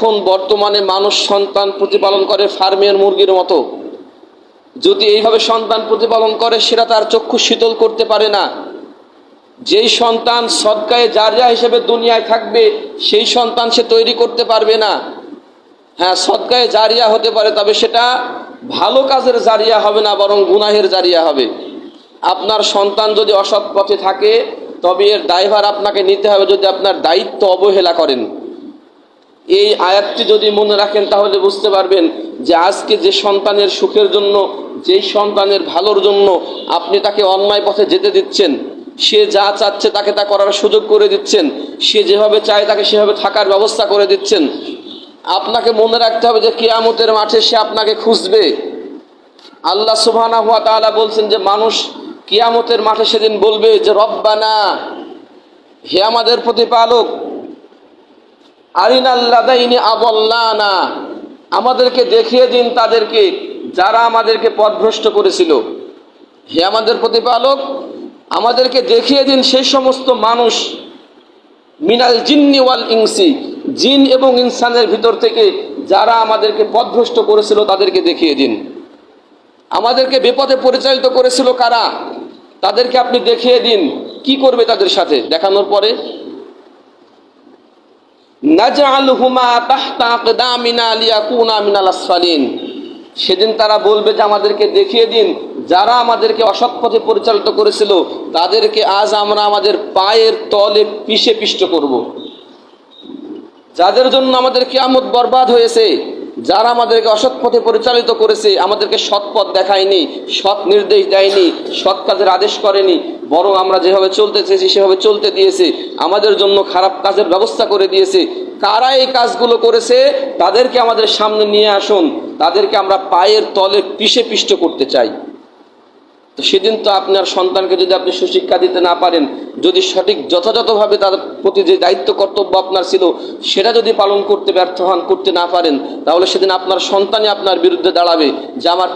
এখন বর্তমানে মানুষ সন্তান প্রতিপালন করে ফার্মের মুরগির মতো। যদি এইভাবে সন্তান প্রতিপালন করে সেটা তার চক্ষু শীতল করতে পারে না। যেই সন্তান সদকায়ে জারিয়া হিসেবে দুনিয়ায় থাকবে সেই সন্তান সে তৈরি করতে পারবে না। হ্যাঁ, সদকায়ে জারিয়া হতে পারে, তবে সেটা ভালো কাজের জারিয়া হবে না, বরং গুনাহের জারিয়া হবে। আপনার সন্তান যদি অসৎ পথে থাকে তবে এর দায়ভার আপনাকে নিতে হবে যদি আপনার দায়িত্ব অবহেলা করেন। এই আয়াতটি যদি মনে রাখেন তাহলে বুঝতে পারবেন যে আজকে যে সন্তানের সুখের জন্য, যেই সন্তানের ভালোর জন্য আপনি তাকে অন্যায় পথে যেতে দিচ্ছেন, সে যা চাচ্ছে তাকে তা করার সুযোগ করে দিচ্ছেন, সে যেভাবে চায় তাকে সেভাবে থাকার ব্যবস্থা করে দিচ্ছেন, আপনাকে মনে রাখতে হবে যে কিয়ামতের মাঠে সে আপনাকে খুঁজবে। আল্লাহ সুবহানাহু ওয়া তাআলা বলছেন যে মানুষ কিয়ামতের মাঠে সেদিন বলবে যে রব্বানা, হে আমাদের প্রতিপালক, আরিনাল্লাযাইনি আযাল্লানা, আমাদেরকে দেখিয়ে দিন তাদেরকে যারা আমাদেরকে পথভ্রষ্ট করেছিল। হে আমাদের প্রতিপালক, আমাদেরকে দেখিয়ে দিন সেই সমস্ত মানুষ, মিনাল জিন্নি ওয়াল ইনসি, জিন এবং ইনসানের ভিতর থেকে যারা আমাদেরকে পথভ্রষ্ট করেছিল তাদেরকে দেখিয়ে দিন। আমাদেরকে বিপদে পরিচালিত করেছিল কারা, তাদেরকে আপনি দেখিয়ে দিন। কি করবে তাদের সাথে? দেখানোর পরে নাজআলহুমা তাহতা আকদামিনা লিয়াকুনা মিনাল আসফালিন, সেদিন তারা বলবে যে আমাদেরকে দেখিয়ে দিন যারা আমাদেরকে অসৎ পথে পরিচালিত করেছিল তাদেরকে আজ আমরা আমাদের পায়ের তলে পিষে পিষ্ট করব। যাদের জন্য আমাদের কিয়ামত বরবাদ হয়েছে, যারা আমাদেরকে অসৎ পথে পরিচালিত করেছে, আমাদেরকে সৎ পথ দেখায়নি, সৎ নির্দেশ দেয়নি, সৎ কাজের আদেশ করেনি, বরং আমরা যেভাবে চলতে চেয়েছি সেভাবে চলতে দিয়েছে, আমাদের জন্য খারাপ কাজের ব্যবস্থা করে দিয়েছে। কারা এই কাজগুলো করেছে তাদেরকে আমাদের সামনে নিয়ে আসুন, তাদেরকে আমরা পায়ের তলে পিষে পিষ্ট করতে চাই। তো সেদিন তো আপনার সন্তানকে যদি আপনি সুশিক্ষা দিতে না পারেন, যদি সঠিক যথাযথভাবে তার প্রতি যে দায়িত্ব কর্তব্য আপনার ছিল সেটা যদি পালন করতে ব্যর্থ হন, করতে না পারেন, তাহলে সেদিন আপনার সন্তানই আপনার বিরুদ্ধে দাঁড়াবে যে আমার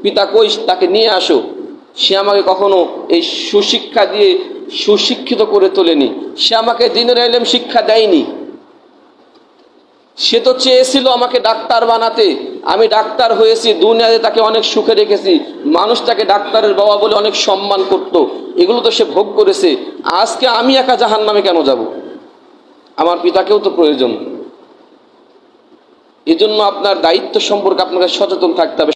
পিতা কই, তাকে নিয়ে আসো। সে আমাকে কখনো এই সুশিক্ষা দিয়ে সুশিক্ষিত করে তোলেনি, সে আমাকে দ্বীনের ইলম শিক্ষা দেয়নি। সে তো চেয়েছিল আমাকে ডাক্তার বানাতে, আমি ডাক্তার হয়েছি, দুনিয়াতে তাকে অনেক সুখে রেখেছি, মানুষ তাকে ডাক্তারের বাবা বলে অনেক সম্মান করত, এগুলো তো সে ভোগ করেছে। আজকে আমি একা জাহান্নামে কেন যাব? আমার পিতাকেও তো প্রয়োজন। এজন্য আপনার দায়িত্ব সম্পর্কে আপনাকে সচেতন থাকতে হবে।